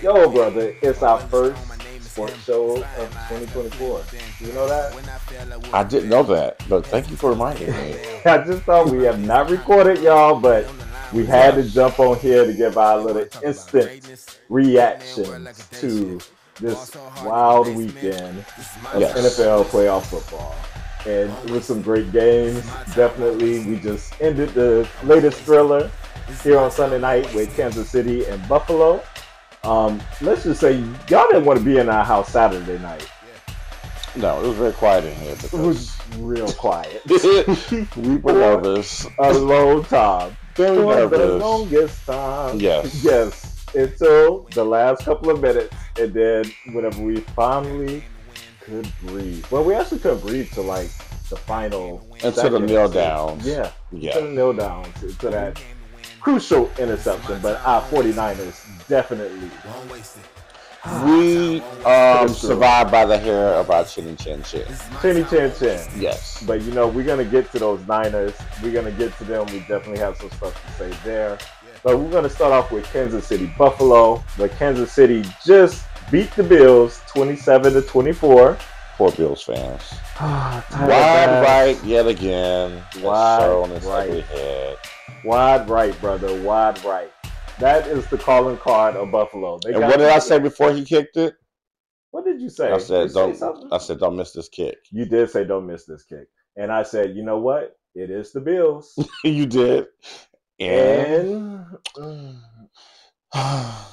Yo, brother, it's our first sports show of 2024. You know that? I didn't know that, but thank you for reminding me. I just thought we have not recorded, y'all, but we had to Yes. jump on here to give our little instant reactions to this wild weekend of Yes. NFL playoff football. And it was some great games. Definitely, we just ended the latest thriller here on Sunday night with Kansas City and Buffalo. Let's just say y'all didn't want to be in our house Saturday night. No, it was very quiet in here It was because real quiet we were for nervous. a long time. Very For the nervous. longest time. Yes. Yes, until the last couple of minutes, and then whenever we finally could breathe. Well, we actually couldn't breathe till like the final Until the seconds. kneel downs. Yeah, Yeah. until the kneel downs, to that crucial interception. But our 49ers definitely We Could've survived by the hair of our chinny chin chin. chinny chin chin. Yes. But you know, we're gonna get to those Niners. We're gonna get to them. We definitely have some stuff to say there. But we're gonna start off with Kansas City Buffalo. But Kansas City just beat the Bills 27-24. Poor Bills fans. Tyler Wide Bass. right yet again. Wide Showing its right. ugly head. Wide right, brother. Wide right. That is the calling card of Buffalo. They And got what did to I do say it. before he kicked it? What did you say? I Did said you say don't. something? I said don't miss this kick. You did say don't miss this kick. And I said, you know what? It is the Bills. You did. And And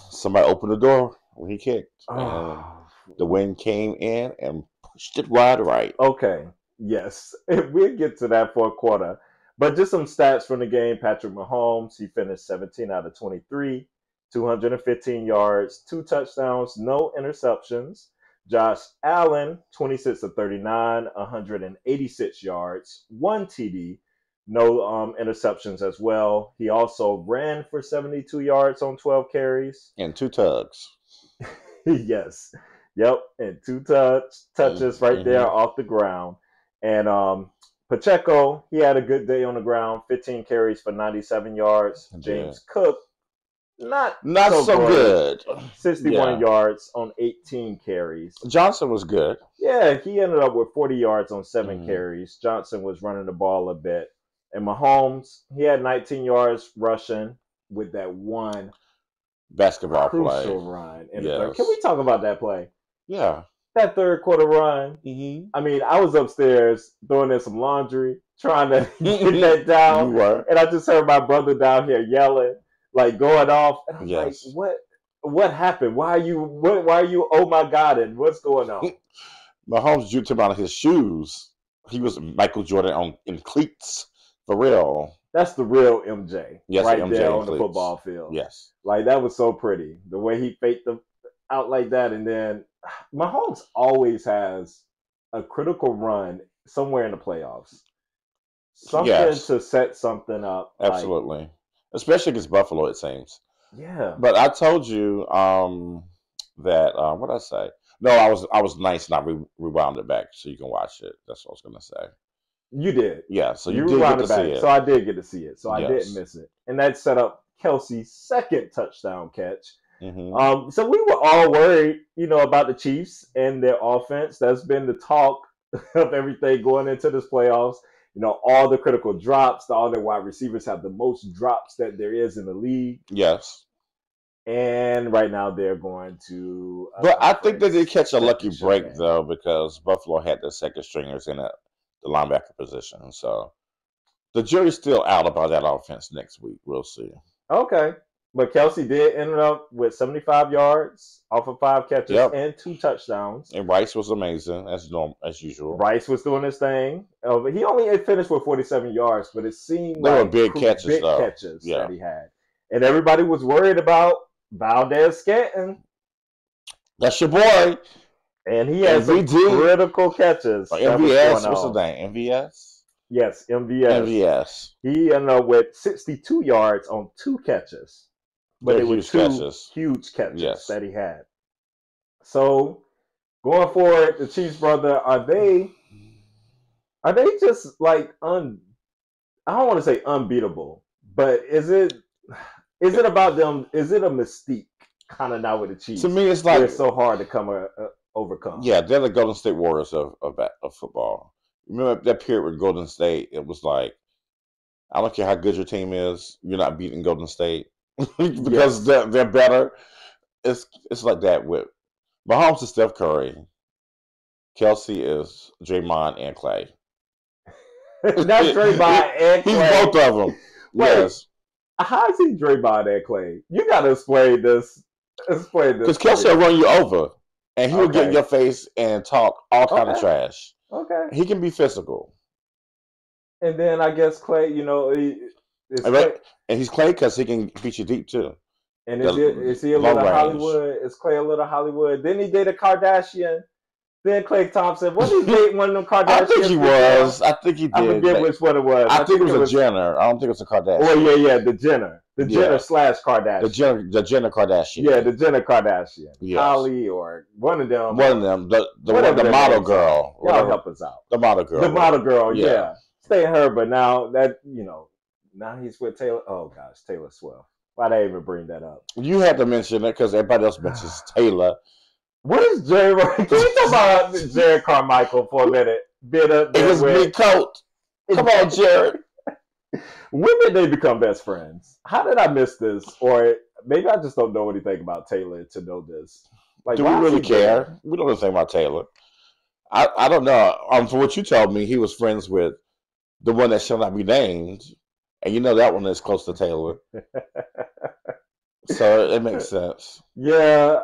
somebody opened the door when he kicked. And oh, the wind came in and pushed it wide right. okay. Yes. We'll get to that fourth quarter. But just some stats from the game. Patrick Mahomes, he finished 17 out of 23, 215 yards, 2 touchdowns, no interceptions. Josh Allen, 26 of 39, 186 yards, 1 TD, no interceptions as well. He also ran for 72 yards on 12 carries. And two tugs. Yes. Yep. And touches right there off the ground. And Pacheco, he had a good day on the ground, 15 carries for 97 yards. James Cook, not so good. 61 yards on 18 carries. Johnson was good. Yeah, he ended up with 40 yards on 7 carries. Johnson was running the ball a bit. And Mahomes, he had 19 yards rushing with that one basketball crucial play. run. Can we talk about that play? Yeah. That third quarter run. Mm-hmm. I mean, I was upstairs throwing in some laundry, trying to get that down. You were. And I just heard my brother down here yelling, like going off. And I'm like, what happened? Why are you, oh my God, and what's going on? Mahomes drew him out of his shoes. He was Michael Jordan in cleats. For real. That's the real MJ. Yes, right MJ there on the football field. Yes. Like, that was so pretty. The way he faked them out like that. And then Mahomes always has a critical run somewhere in the playoffs. Something to set something up. Absolutely. Especially against Buffalo, it seems. Yeah. But I told you that what did I say? No, I was nice and I rewound it back so you can watch it. That's what I was gonna say. You did. Yeah, so you did get to see it. So I did get to see it. So I didn't miss it. And that set up Kelsey's second touchdown catch. Mm-hmm. So we were all worried, about the Chiefs and their offense. That's been the talk of everything going into this playoffs. All the critical drops, all their wide receivers have the most drops that there is in the league. Yes. And right now they're going to. But I think they did catch a lucky break, though, because Buffalo had the second stringers in the linebacker position. So the jury's still out about that offense next week. We'll see. Okay. But Kelsey did end up with 75 yards off of 5 catches and 2 touchdowns. And Rice was amazing, as usual. Rice was doing his thing. He only finished with 47 yards, but it seemed they like were big catches that he had. And everybody was worried about Valdez-Scantling. That's your boy. And he had some critical catches. MVS, what's his name? MVS? Yes, MVS. He ended up with 62 yards on 2 catches. But it was 2 huge catches that he had. So, going forward, the Chiefs, brother, are they just like I don't want to say unbeatable, but is it about them? Is it a mystique? kind of not with the Chiefs. To me, it's They're like so hard to overcome. yeah, they're the Golden State Warriors of football. Remember that period with Golden State? It was like I don't care how good your team is, you're not beating Golden State because they're better. It's like that with Mahomes is Steph Curry, Kelsey is Draymond and Clay. That's Draymond and Clay. He's both of them. Wait, yes. How is he Draymond and Clay? You got to explain this. Because Kelsey will run you over, and he will get in your face and talk all kind of trash. Okay. He can be physical. And then I guess Clay, and he's Clay because he can beat you deep too. And is he a little Hollywood? Is Clay a little Hollywood? Didn't he date a Kardashian? Then Clay Thompson, was he dating one of them Kardashians? I think he was. I think he did. I forget which one it was. I think it was a Jenner. I don't think it was a Kardashian. Oh yeah, the Jenner. The Jenner / Kardashian. The Jenner Kardashian. Yeah, the Jenner Kardashian. Yes. Holly or one of them. The model girl. Y'all help us out. The model girl. The model girl, yeah. Stay her, but now that, now he's with Taylor. Oh gosh, Taylor Swift. Why'd I even bring that up? You had to mention it because everybody else mentions Taylor. What is Jerry? Can we talk about Jared Carmichael for a minute? It was big coat. Come on, Jared. When did they become best friends? How did I miss this? Or maybe I just don't know anything about Taylor to know this. Like, do we really care? We don't know anything about Taylor. I don't know. From what you told me, he was friends with the one that shall not be named, and that one is close to Taylor. So it makes sense. Yeah.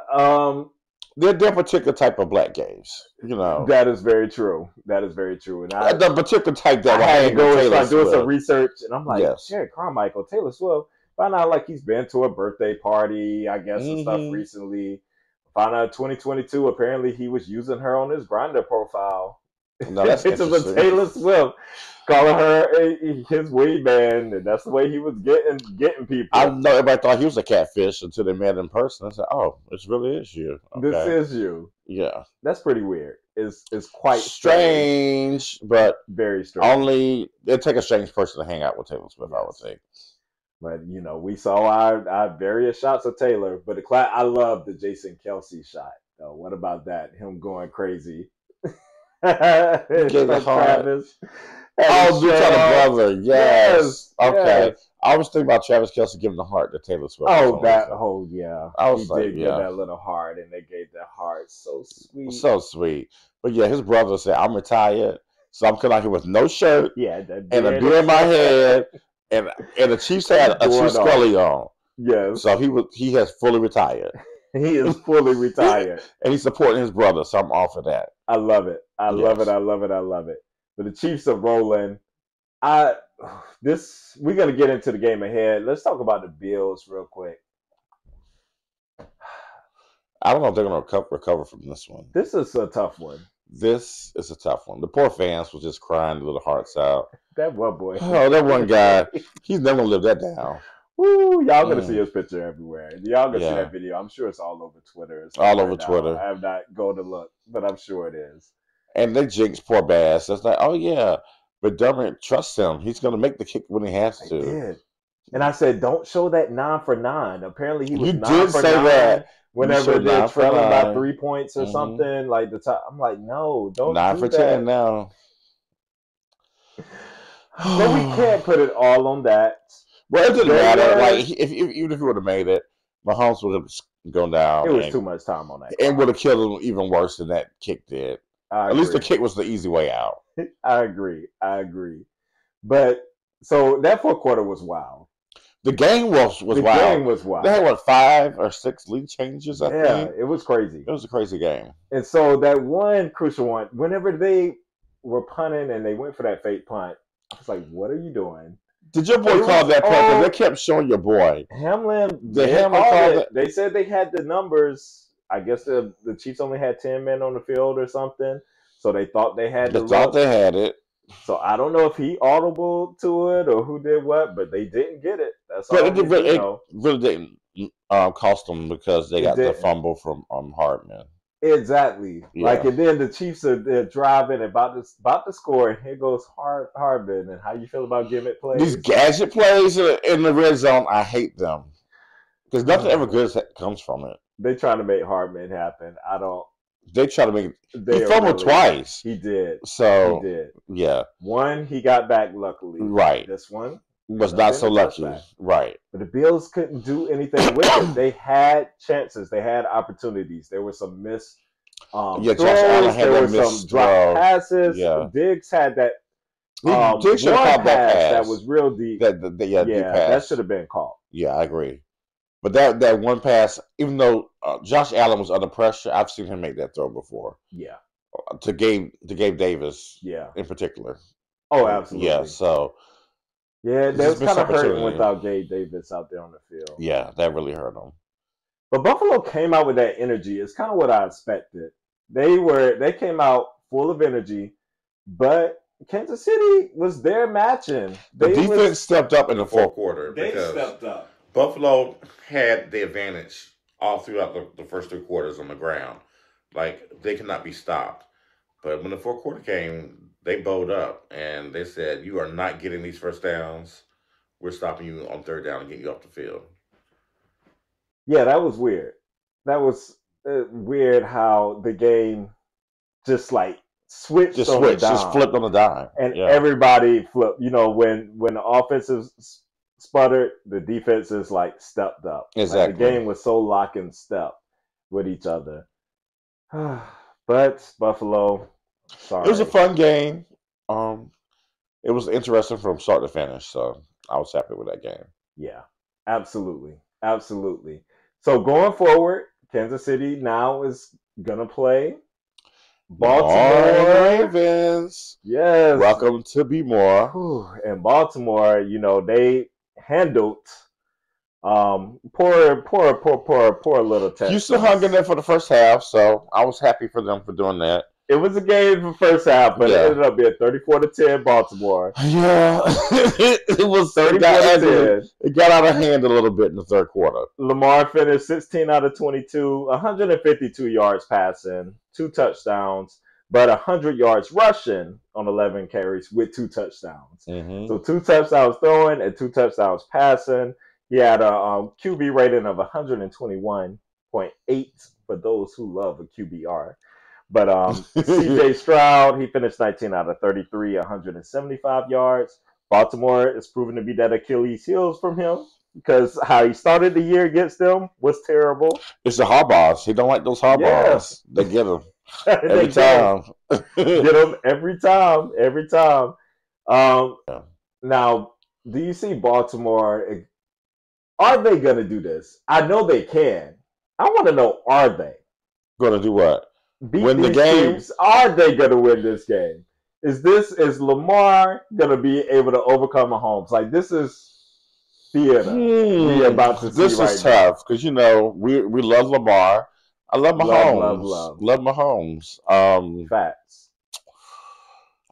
They're a particular type of black gays, That is very true. That is very true. And the particular type that I had to go and start doing some research, and I'm like, yes. Jared Carmichael, Taylor Swift. Found out like he's been to a birthday party, I guess, and stuff recently. Found out 2022, apparently he was using her on his Grindr profile. No, that's pictures of Taylor Swift, calling her his weed man, and that's the way he was getting people. I know everybody thought he was a catfish until they met in person. I said, "Oh, this really is you. Okay. This is you." Yeah, that's pretty weird. It's quite strange, but very strange. Only it'd take a strange person to hang out with Taylor Swift, I would think. But we saw our various shots of Taylor, but I love the Jason Kelsey shot. What about that? Him going crazy. Travis. Oh, you tell the brother. Yes. Okay. Yes. I was thinking about Travis Kelce giving the heart to Taylor Swift. Yeah. I was he did give that little heart, and they gave that heart. So sweet. So sweet. But yeah, his brother said, "I'm retired, so I'm coming out here with no shirt, and a beard in my head, and the Chiefs had a Chiefs scully on. Yes. So he has fully retired. He is fully retired. And he's supporting his brother, so I'm all for that. I love it. I love it. I love it. I love it. But the Chiefs are rolling. We're gonna get into the game ahead. Let's talk about the Bills real quick. I don't know if they're gonna recover from this one. This is a tough one. This is a tough one. The poor fans were just crying their little hearts out. That one boy. Oh, that one guy. He's never gonna live that down. Woo, y'all gonna see his picture everywhere. Y'all gonna see that video. I'm sure it's all over Twitter. All over Twitter. I have not gone to look, but I'm sure it is. And they jinxed poor Bass. It's like, oh yeah, but Dermott trusts him. He's gonna make the kick when he has to. They did. And I said, don't show that 9 for 9. Apparently, he was 9 for 9. That. Whenever they're trailing about 3 points or something, like the top, I'm like, no, don't 9 do for that. 10 now. But we can't put it all on that. Well, it didn't matter. Like, even if he would have made it, Mahomes would have gone down. It was too much time on that. And would have killed him even worse than that kick did. At least the kick was the easy way out. I agree. But so that fourth quarter was wild. The game was wild. The game was wild. They had 5 or 6 lead changes, I think. Yeah, it was crazy. It was a crazy game. And so that one crucial one, whenever they were punting and they went for that fake punt, I was like, what are you doing? Did your boy call that punt? They kept showing your boy. Hamlin. They said they had the numbers. I guess the Chiefs only had 10 men on the field or something. So they thought they had they had it. So I don't know if he audible to it or who did what, but they didn't get it. That's all. But it really didn't cost them because they got the fumble from Hardman. Exactly. Yeah. Like, and then the Chiefs are driving about to score, and here goes Hardman. And how you feel about gimmick plays? These gadget plays in the red zone, I hate them because nothing ever good comes from it. They trying to make Hardman happen. I don't. They try to make it. He They are fumbled really. twice. He did. He So, did. yeah. One, he got back luckily. Right. This one Was ended up not being so a lucky. touchback. Right. But the Bills couldn't do anything with it. They had chances. They had opportunities. There were some missed Yeah, throws. Josh Allen had There that were some missed drop throw. passes. Yeah. Diggs had that Diggs should have one caught that pass. that was real deep. Deep Yeah, pass. that should have been caught. Yeah, I agree. But that one pass, even though Josh Allen was under pressure, I've seen him make that throw before. Yeah. To Gabe Davis. Yeah. In particular. Oh, absolutely. Yeah. So. Yeah, they was kind of hurting opportunity. without Gabe Davis out there on the field. Yeah, that really hurt them. But Buffalo came out with that energy. It's kind of what I expected. They came out full of energy, but Kansas City was there matching. The defense stepped up in the fourth quarter. They stepped up. Buffalo had the advantage all throughout the first 3 quarters on the ground. Like, they could not be stopped. But when the fourth quarter came, they bowed up and they said, "You are not getting these first downs. We're stopping you on third down and getting you off the field." Yeah, that was weird. That was weird how the game just like switched, just flipped on the dime, and everybody flipped. You know, when the offenses sputtered, the defenses like stepped up. Exactly, like, the game was so lock and step with each other. But Buffalo, sorry, it was a fun game. It was interesting from start to finish, so I was happy with that game. Yeah, absolutely. So going forward, Kansas City now is gonna play Baltimore Ravens. Yes, welcome to be more. And Baltimore, you know, they handled poor little Texans. Houston hung in there for the first half, so I was happy for them for doing that. It was a game for the first half, but it ended up being 34-10 Baltimore. Yeah, it was 34-10. It got out of hand a little bit in the third quarter. Lamar finished 16 out of 22, 152 yards passing, 2 touchdowns, but 100 yards rushing on 11 carries with 2 touchdowns. Mm-hmm. So 2 touchdowns throwing and 2 touchdowns passing. He had a QB rating of 121.8 for those who love a QBR. But CJ Stroud, he finished 19 out of 33, 175 yards. Baltimore is proven to be that Achilles heels from him because how he started the year against them was terrible. It's the Harbaughs. He don't like those Harbaughs. Yeah. They get them every time. Get them every time. Now, do you see Baltimore? Are they going to do this? I know they can. I want to know, are they going to do what? Win the game? Teams. Are they going to win this game? Is Lamar going to be able to overcome Mahomes? Like, this is theater. We're about to see this is tough because, you know, we love Lamar. I love Mahomes. Love Mahomes. Facts.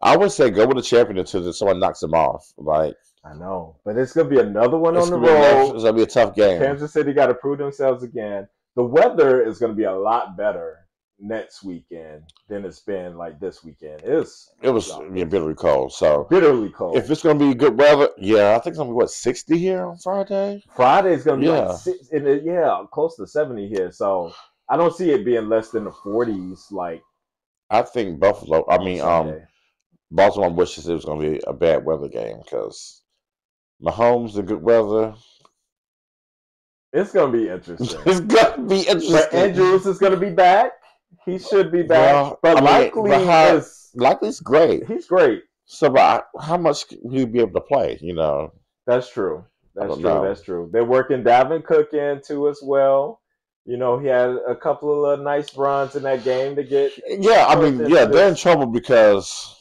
I would say go with the champion until someone knocks him off. Like, I know, but it's going to be another one on the road. It's going to be a tough game. Kansas City got to prove themselves again. The weather is going to be a lot better next weekend than it's been like this weekend. It was bitterly cold. So bitterly cold. If it's going to be good weather, yeah, I think it's going to be 60 here on Friday. Friday's going to be like 60, close to 70 here. So I don't see it being less than the 40s. Like, I think Baltimore wishes it was going to be a bad weather game because Mahomes, the good weather. It's going to be interesting. It's going to be interesting. But Andrews is going to be back. He should be back. Well, but likely it's great. He's great. So, how much will he be able to play? You know, that's true. That's true. They're working Dalvin Cook in too as well. You know, he had a couple of nice runs in that game to get. Yeah, I mean, they're in trouble because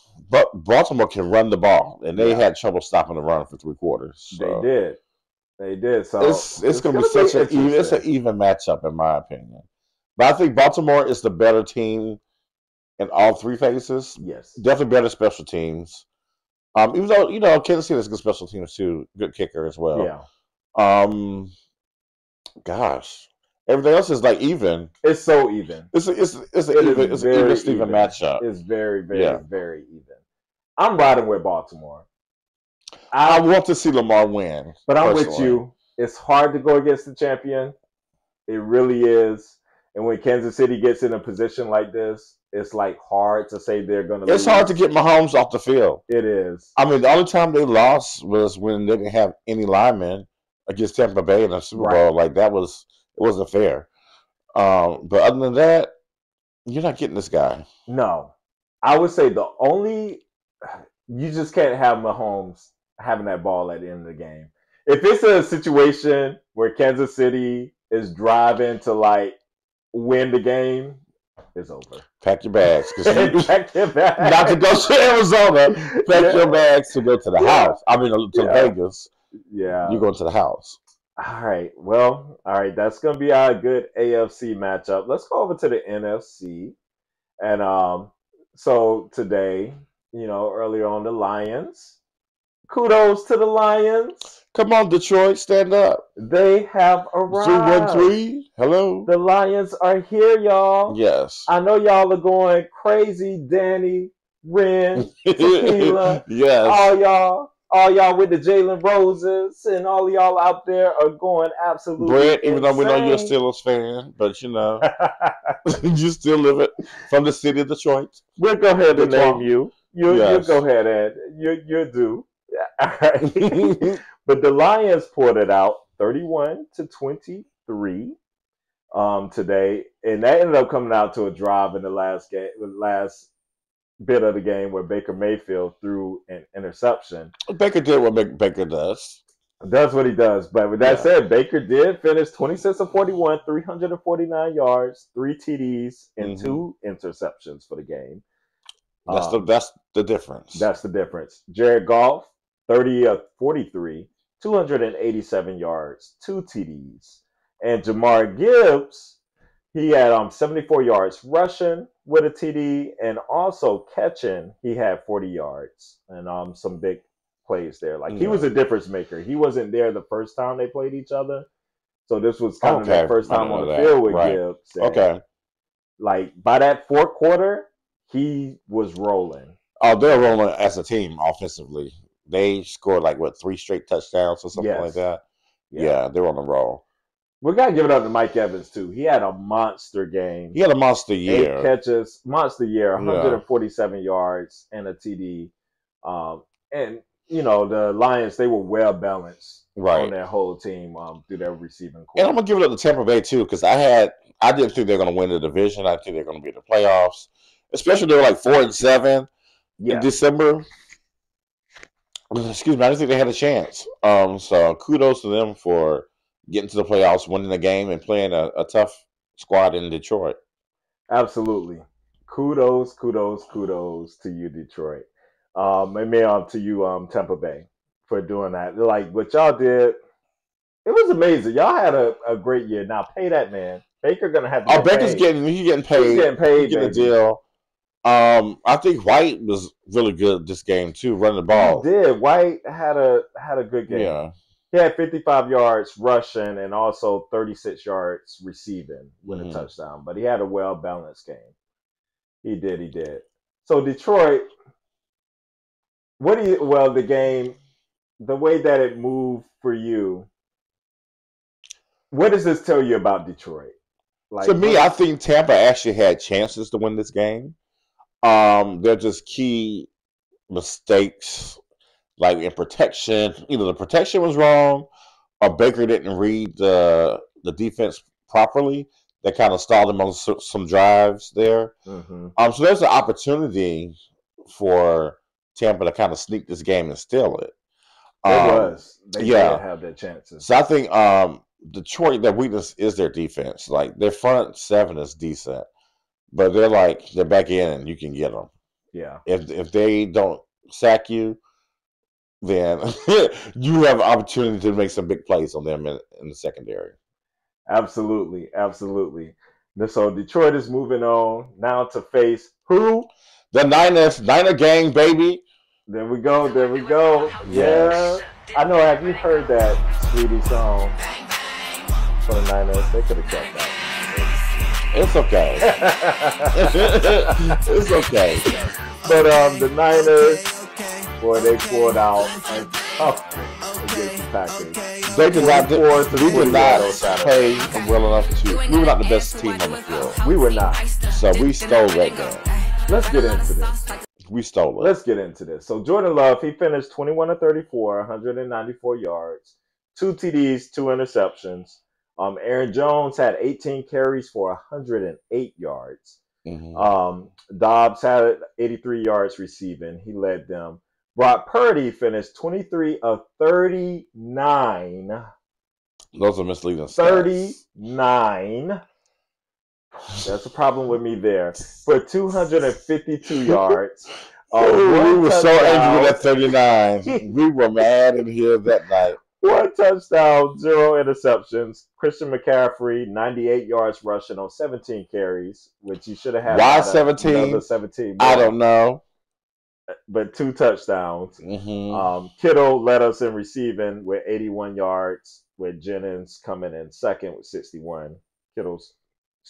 Baltimore can run the ball, and they had trouble stopping the run for 3 quarters. So. They did. So it's going to be such an even matchup, in my opinion. But I think Baltimore is the better team in all 3 phases. Yes, definitely better special teams. Even though Kansas City has good special teams too, good kicker as well. Yeah. Gosh, everything else is like even. It's so even. It's an even Steven matchup. It's very very even. I'm riding with Baltimore. I want to see Lamar win, but I'm with you. It's hard to go against the champion. It really is. And when Kansas City gets in a position like this, it's like hard to say they're going to lose. It's hard to get Mahomes off the field. It is. I mean, the only time they lost was when they didn't have any linemen against Tampa Bay in the Super Bowl. Like it wasn't fair. But other than that, you're not getting this guy. No, I would say you just can't have Mahomes having that ball at the end of the game. If it's a situation where Kansas City is driving to like win the game, it's over. Pack your bags. Pack your bags. Not to go to Arizona. Pack your bags to go to the house. I mean, to Vegas. Yeah. You're going to the house. All right. Well, all right. That's going to be our good AFC matchup. Let's go over to the NFC. And so today, earlier on, the Lions. Kudos to the Lions. Come on, Detroit, stand up. They have arrived. 3-1-3. Hello. The Lions are here, y'all. Yes. I know y'all are going crazy, Danny, Ren, Tequila. Yes. All y'all with the Jalen Roses and all y'all out there are going absolutely Brett, even though insane. we know you're a Steelers fan, but you still live it from the city of Detroit. We'll go ahead and name you. You'll go ahead and you're due. All right. But the Lions poured it out 31-23 today, and that ended up coming out to a drive in the last bit of the game where Baker Mayfield threw an interception. Baker did what Baker does. Does what he does. But with that said, Baker did finish 26 of 41, 349 yards, 3 TDs, and 2 interceptions for the game. That's the difference. That's the difference. Jared Goff, 30 of 43, 287 yards, 2 TDs. And Jamar Gibbs, he had 74 yards rushing with a TD, and also catching, he had 40 yards and some big plays there. Like he was a difference maker. He wasn't there the first time they played each other, so this was kind of that first time on the field with Gibbs. And like by that fourth quarter, he was rolling. Oh, they're rolling as a team offensively. They scored 3 straight touchdowns or something like that. Yeah, they're on the roll. We got to give it up to Mike Evans, too. He had a monster game. He had a monster year. 8 catches, monster year, 147 yards, and a TD. And, the Lions, they were well-balanced on their whole team through their receiving core. And I'm going to give it up to Tampa Bay, too, because I didn't think they were going to win the division. I think they're going to be in the playoffs. Especially they were 4-7 in December. Excuse me, I didn't think they had a chance. So kudos to them for getting to the playoffs, winning the game, and playing a tough squad in Detroit. Absolutely. Kudos to you, Detroit. And to you, Tampa Bay, for doing that. Like, what y'all did, it was amazing. Y'all had a great year. Now, pay that man. Baker going to have to Baker's getting paid. He's getting a deal. I think White was really good this game, too, running the ball. He did. White had a good game. Yeah. He had 55 yards rushing and also 36 yards receiving with a touchdown. But he had a well-balanced game. He did. So Detroit, the game, the way that it moved for you, what does this tell you about Detroit? To me, I think Tampa actually had chances to win this game. They're just key mistakes. Like in protection, either the protection was wrong or Baker didn't read the defense properly. That kind of stalled them on some drives there. So there's an opportunity for Tampa to kind of sneak this game and steal it. They did have their chances. So I think Detroit, their weakness is their defense. Like their front seven is decent, but they're back in and you can get them. Yeah. If they don't sack you, then you have an opportunity to make some big plays on them in the secondary. Absolutely. So Detroit is moving on now to face who? The Niners. Niner gang, baby. There we go. Yes. Yeah. I know. Have you heard that Sweetie song for the Niners? They could have kept that. It's okay. It's okay. But the Niners, boy, they poured out a tough against the Packers. They did not. 24 to We did 20 not on Saturday. play well enough to. We were not the best team on the field, We were not. so we stole that game. Let's get into this. We stole it. Let's get into this. So Jordan Love, he finished 21 to 34, 194 yards, 2 TDs, 2 interceptions. Aaron Jones had 18 carries for 108 yards. Dobbs had 83 yards receiving. He led them. Brock Purdy finished 23 of 39. Those are misleading stats. 39. That's a problem with me there. For 252 yards. We were so angry with that 39. We were mad in here that night. 1 touchdown, 0 interceptions. Christian McCaffrey, 98 yards rushing on 17 carries, which he should have had. Why 17? Another 17 more. I don't know. But 2 touchdowns. Kittle led us in receiving with 81 yards, with Jennings coming in second with 61. Kittle's,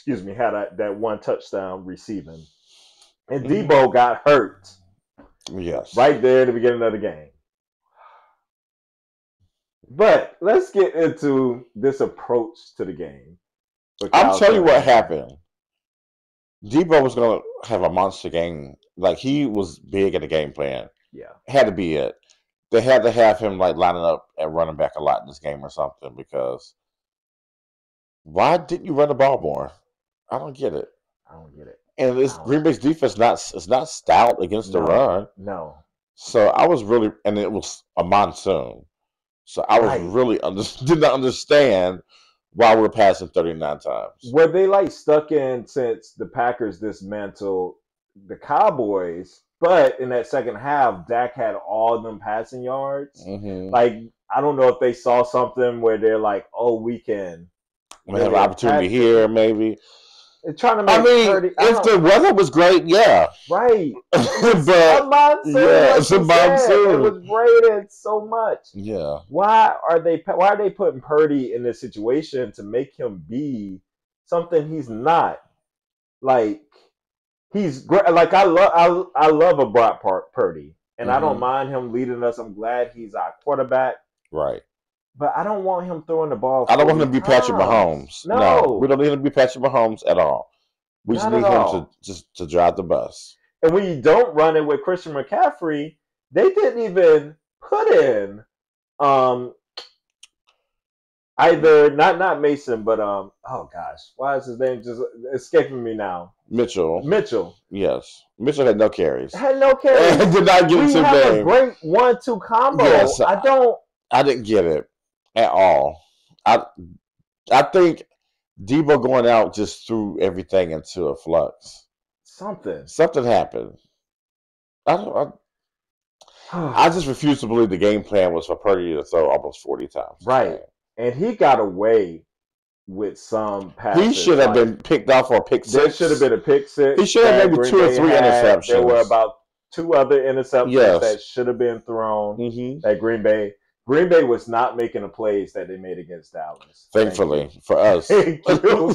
had that 1 touchdown receiving. And Debo got hurt. Yes. Right there at the beginning of the game. But let's get into this approach to the game. I'll tell you what happened. Debo was going to have a monster game. Like, he was big in the game plan. Yeah. Had to be it. They had to have him, like, lining up at running back a lot in this game or something, because why didn't you run the ball more? I don't get it. And this Green Bay's defense is not stout against the run. No. So I was really, and it was a monsoon. So I was really did not understand why we're passing 39 times. Were they like stuck in since the Packers dismantled the Cowboys? But in that second half, Dak had all of them passing yards. Like, I don't know if they saw something where they're like, "Oh, we can have an opportunity here, maybe." They're trying to make Purdy, if the weather was great, yeah, right. But a monsoon, yeah, it's a monsoon. It was raining so much. Yeah. Why are they putting Purdy in this situation to make him be something he's not? Like, he's great. Like, I love a Brock Purdy, and I don't mind him leading us. I'm glad he's our quarterback. Right. But I don't want him throwing the ball. I don't want him to be Patrick Mahomes. No, we don't need him to be Patrick Mahomes at all. We just need him to drive the bus. And when you don't run it with Christian McCaffrey, they didn't even put in either not Mason, but oh gosh, why is his name just escaping me now? Mitchell. Yes, Mitchell had no carries. Did not get into the game. A great 1-2 combo. Yes, I didn't get it at all. I think Debo going out just threw everything into a flux. Something happened. I just refuse to believe the game plan was for Purdy to throw almost 40 times. Right. And he got away with some passes. He should have been picked off for a pick 6. There should have been a pick 6. He should have maybe 2 or 3 interceptions. There were about 2 other interceptions that should have been thrown at Green Bay. Green Bay was not making the plays that they made against Dallas. Thankfully for us. Thank you.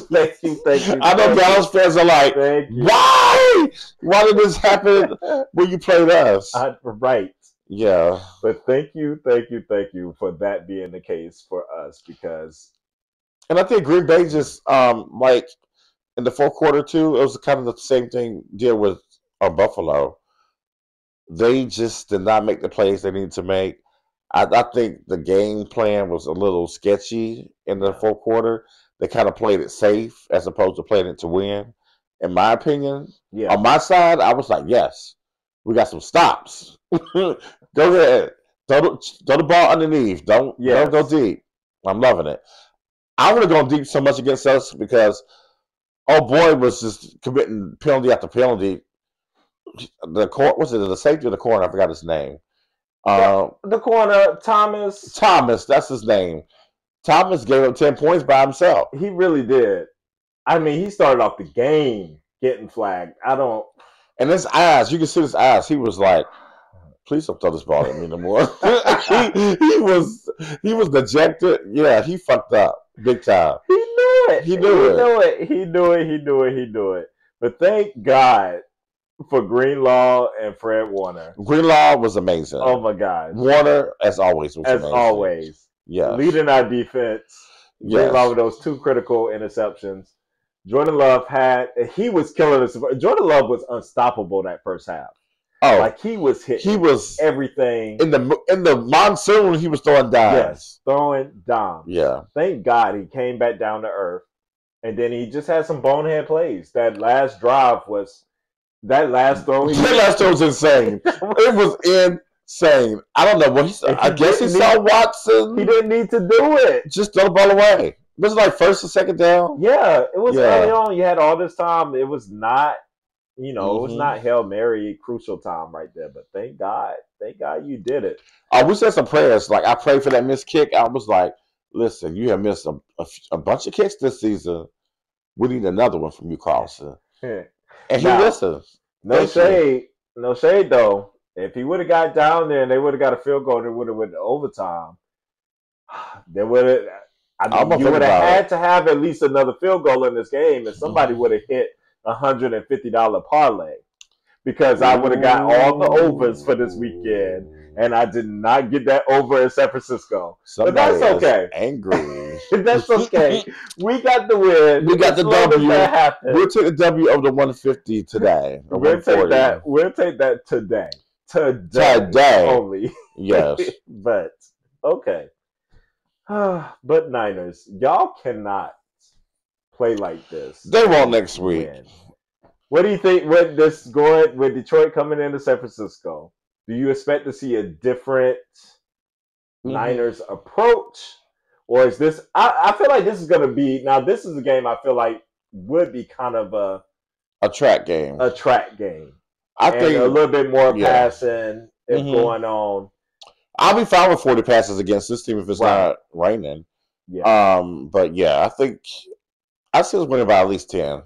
I know Dallas fans are like, why? Why did this happen when you played us? Right. Yeah. But thank you for that being the case for us, because. And I think Green Bay just, like, in the fourth quarter, too, it was kind of the same thing deal with Buffalo. They just did not make the plays they needed to make. I think the game plan was a little sketchy in the fourth quarter. They kind of played it safe as opposed to playing it to win. In my opinion, on my side, I was like, yes, we got some stops. Go ahead. Throw the ball underneath. Don't go deep. I'm loving it. I would have gone deep so much against us because Boyd was just committing penalty after penalty. The safety of the corner? I forgot his name. The corner, Thomas. That's his name. Thomas gave up 10 points by himself. He really did. I mean, he started off the game getting flagged. And his eyes, you can see his eyes. He was like, please don't throw this ball at me no more. he was dejected. Yeah, he fucked up big time. He knew it. But thank God for Greenlaw and Fred Warner. Greenlaw was amazing. Oh my God. Warner, as always, was amazing. Always. Yes. leading our defense, bringing Yes. along with those 2 critical interceptions. Jordan Love he was killing us. Jordan Love was unstoppable that first half. Oh, Like he was he hitting was everything. in the monsoon. He was throwing dimes. Yes, throwing dimes. Yeah. Thank God he came back down to earth. And then he just had some bonehead plays. That last drive was that last throw. That last throw was insane. It was insane. I don't know what he saw. I guess he saw Watson. He didn't need to do it. Just throw the ball away. Was it like first or second down? Yeah, it was early on. You had all this time. It was not, it was not Hail Mary crucial time right there. But thank God you did it. We said some prayers. Like I prayed for that missed kick. I was like, listen, you have missed a bunch of kicks this season. We need another one from you, Carlson. And he listens. No shade though. If he would have got down there and they would have got a field goal, they would have went to overtime. They would have. You would have had to have at least another field goal in this game, and somebody would have hit $150 parlay because I would have got all the overs for this weekend, and I did not get that over in San Francisco. But that's okay. Angry. That's okay. We got the win. We got the W. We'll take the W over the 150 today. We'll take that. We'll take that today. Today only. Yes. But okay. But Niners, y'all cannot play like this. They won't next week. What do you think with this going with Detroit coming into San Francisco? Do you expect to see a different Niners approach? Or is this I feel like this is gonna be this is a game I feel like would be kind of a track game. A track game. I think a little bit more passing is going on. I'll be fine with 40 passes against this team if it's not raining. Yeah. But yeah, I think I see us winning by at least 10.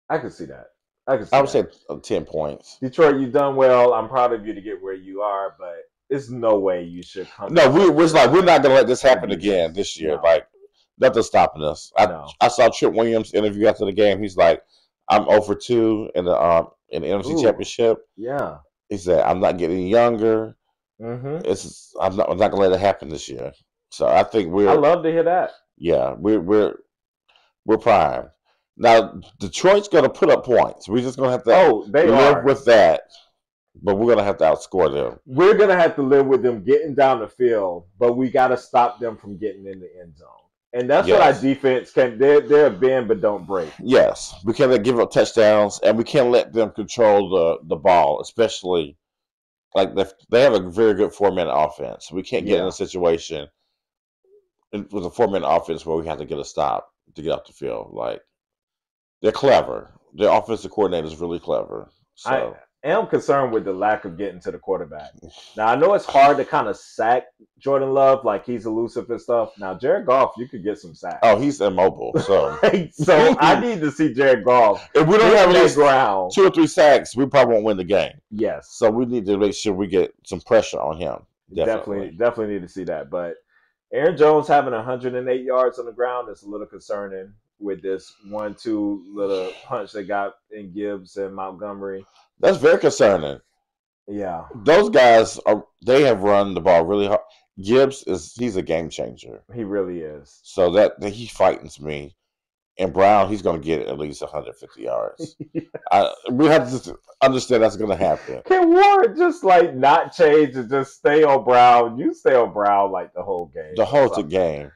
I can see that. I would say 10 points. Detroit, you've done well. I'm proud of you to get where you are, but there's no way you should come. No, we're not gonna let this happen again this year. No. Like nothing's stopping us. I saw Trip Williams interview after the game. He's like, I'm 0 for 2 in the NFC Championship. Yeah. He said, I'm not getting younger. Mm-hmm. I'm not gonna let it happen this year. So I think I love to hear that. Yeah, we're primed. Now Detroit's gonna put up points. We're just gonna have to live with that. But we're gonna have to outscore them. We're gonna have to live with them getting down the field, but we gotta stop them from getting in the end zone. And that's what our defense can. They're a bend but don't break. Yes, we can't give up touchdowns, and we can't let them control the ball, especially like they have a very good 4-man offense. We can't get in a situation with a 4-man offense where we have to get a stop to get off the field. Like they're clever. Their offensive coordinator is really clever. So I am concerned with the lack of getting to the quarterback. Now, I know it's hard to kind of sack Jordan Love, like he's elusive and stuff. Now, Jared Goff, you could get some sacks. Oh, he's immobile. So so I need to see Jared Goff. If we don't have at least 2 or 3 sacks, we probably won't win the game. Yes. So we need to make sure we get some pressure on him. Definitely need to see that. But Aaron Jones having 108 yards on the ground is a little concerning with this 1-2 little punch they got in Gibbs and Montgomery. That's very concerning. Yeah. Those guys they have run the ball really hard. Gibbs he's a game changer. He really is. So that he frightens me. And Brown, he's going to get at least 150 yards. We have to understand that's going to happen. Can Warren just not change and just stay on Brown? You stay on Brown like the whole game. The whole game.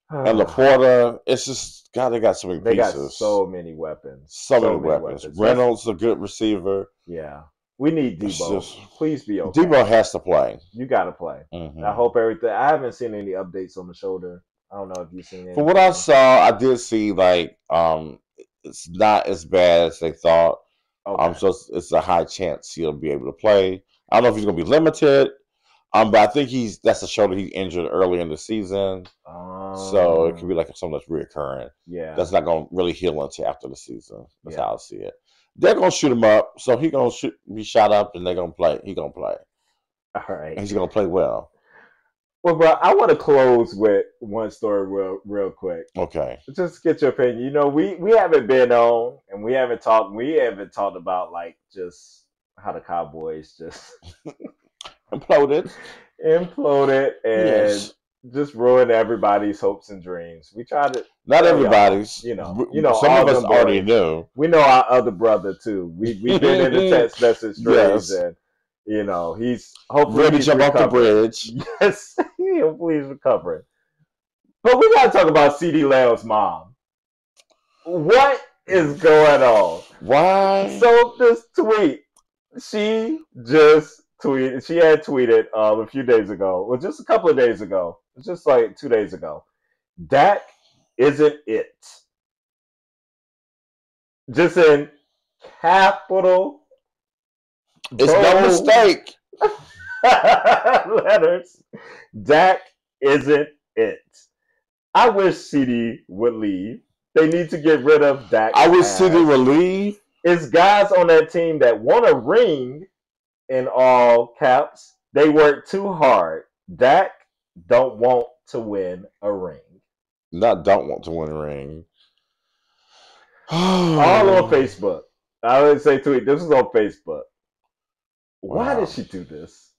And Laporta, it's just God. They got so many pieces. They got so many weapons. So many weapons. Reynolds, a good receiver. Yeah, we need Debo. Please be okay. Debo has to play. You got to play. I hope everything. I haven't seen any updates on the shoulder. I don't know if you've seen anything. From what I saw, I did see it's not as bad as they thought. Okay. So it's a high chance he'll be able to play. I don't know if he's going to be limited. But I think that's a shoulder he injured early in the season. So it could be like something that's reoccurring. Yeah. That's not going to really heal until after the season. That's how I see it. They're going to shoot him up. So he's going to be shot up and they're going to play. He's going to play. All right. And he's going to play well. Well, bro, I want to close with one story real quick. Okay. Just get your opinion. We haven't been on and we haven't talked about just how the Cowboys just imploded and just ruin everybody's hopes and dreams. We try to Not tell y'all, everybody's. Some all of us them already boys. knew. We know our other brother too. We've been in the text message streams, Yes. and hopefully Ready to he's jump off the recovering. bridge. Yes, hopefully he's recovering. But we gotta talk about Ceedee Lamb's mom. What is going on? Why? So this tweet, she just tweeted. She had tweeted a few days ago, well, just a couple of days ago, just like 2 days ago. Dak isn't it. Just in capital It's no mistake. letters. Dak isn't it. I wish Ceedee would leave. They need to get rid of Dak. I wish Ceedee would leave. It's guys on that team that want a ring, in all caps. They work too hard. Dak don't want to win a ring. Not don't want to win a ring. All on Facebook. I would say tweet. This is on Facebook. Why Wow. did she do this?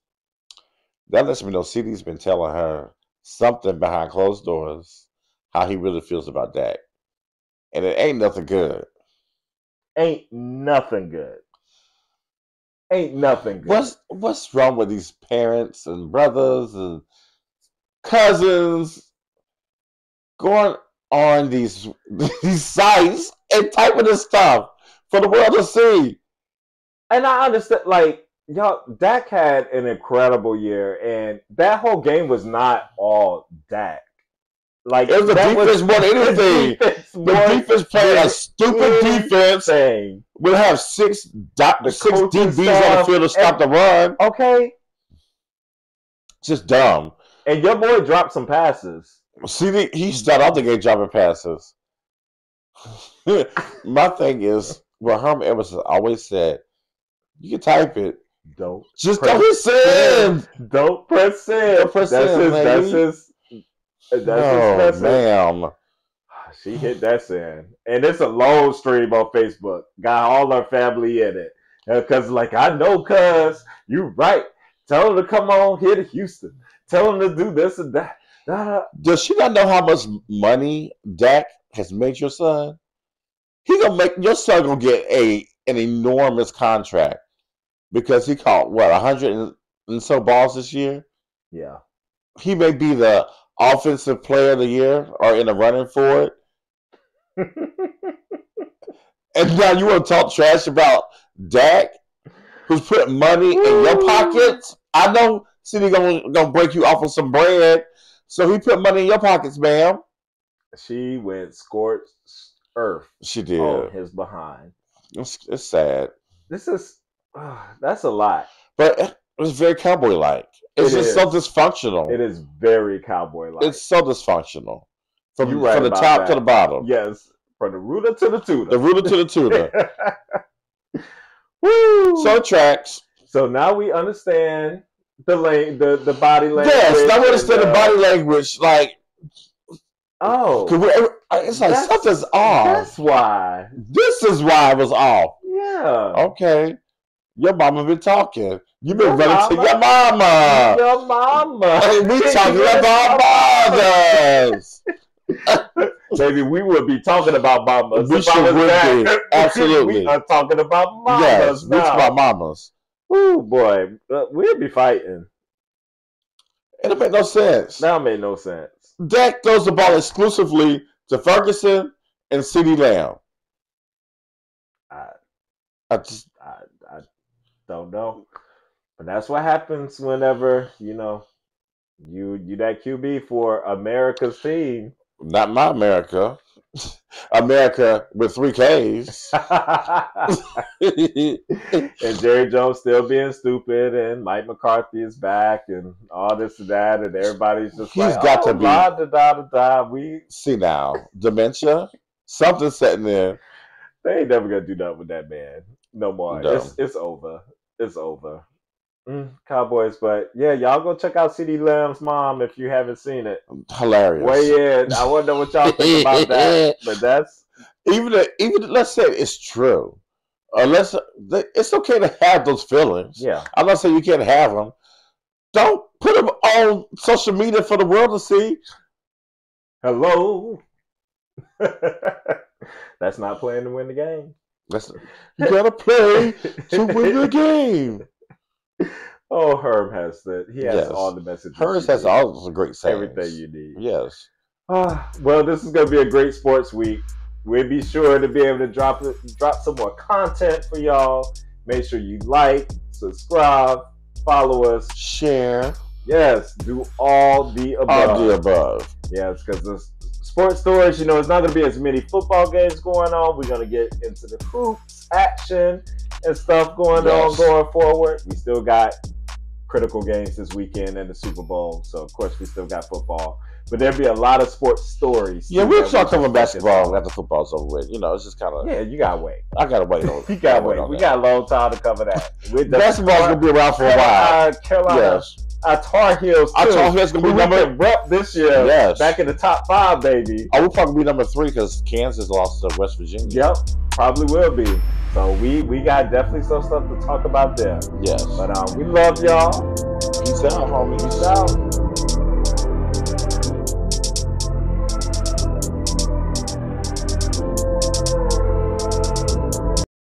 That lets me know Ceedee's been telling her something behind closed doors, how he really feels about Dak. And it ain't nothing good. Ain't nothing good. Ain't nothing good. What's wrong with these parents and brothers and cousins going on these sites and typing this stuff for the world to see? And I understand, like, y'all, Dak had an incredible year, and that whole game was not all Dak. Like, it was the defense more than anything. The defense played a stupid defense. We'll have six DBs on the field to stop the run. Okay. Just dumb. And your boy dropped some passes. See, he started out the game dropping passes. My thing is, what Herman Edwards always said, you can type it. Don't hit send. Don't press send. Don't press send. That's his message. Ma'am. She hit that send. And it's a long stream on Facebook. Got all her family in it. Because, like, I know, cuz, you right. Tell her to come on here to Houston. Tell him to do this and that. Does she not know how much money Dak has made your son? He gonna make your son gonna get an enormous contract because he caught 100 and so balls this year. Yeah, he may be the offensive player of the year or in the running for it. And now you want to talk trash about Dak, who's putting money in your pockets? I know City gonna break you off of some bread, so he put money in your pockets, ma'am. She went scorched earth. She did. On his behind. It's sad. This is that's a lot, but it's very cowboy-like. It's just so dysfunctional. It is very cowboy-like. It's so dysfunctional from the top that. to the bottom. Yes, from the rooter to the tutor. The rooter to the tutor. Woo! So it tracks. So now we understand the body language. Yes, now we understand the body language. Like, it's like something's off. That's why. This is why it was off. Yeah. Okay. Your mama been talking. You've been running to your mama. Your mama. And we talking about mothers. Maybe we would be talking about mamas. We should be. Absolutely. We are talking about mamas. Yes, we talking about mamas. Oh boy, we'd be fighting. It'll make no sense. That made no sense. Dak throws the ball exclusively to Ferguson and Ceedee Lamb. I don't know, but that's what happens whenever you that QB for America's team. Not my America. America with 3 Ks. And Jerry Jones still being stupid, and Mike McCarthy is back, and all this and that, and everybody's just to be. We see now dementia, something setting there. They ain't never gonna do nothing with that man no more. No. It's over. It's over. Cowboys, but yeah, y'all go check out Ceedee Lamb's mom if you haven't seen it. Hilarious. Weigh in. I wonder what y'all think about that. But that's even let's say it's true. It's okay to have those feelings. Yeah, I'm not saying you can't have them. Don't Put them on social media for the world to see. Hello. That's not playing to win the game. You gotta play to win the game. Oh, Herb has that. He has all the messages. Herb has all the great sayings. Everything you need. Yes. Well, this is going to be a great sports week. We'll be sure to be able to drop some more content for y'all. Make sure you like, subscribe, follow us, share. Yes, do all the above. All the above. Yes, because the sports stories, it's not going to be as many football games going on. We're going to get into the hoops, action, and stuff going on going forward. We still got critical games this weekend and the Super Bowl. So, of course, we still got football. But there'll be a lot of sports stories. Yeah, we'll start covering basketball after football's over with. It's just kind of... Yeah, you got to wait. I got to wait on it. You got to wait. We got a long time to cover that. Basketball's going to be around for a while. Carolina. Yes. Our Tar Heels, too. Our Tar Heels going to be number... rep this year. Yes. Back in the top 5, baby. We'll probably be number 3 because Kansas lost to West Virginia. Yep. Probably will be. So we got definitely some stuff to talk about there. Yes. But we love y'all. Peace out, homie. Peace out.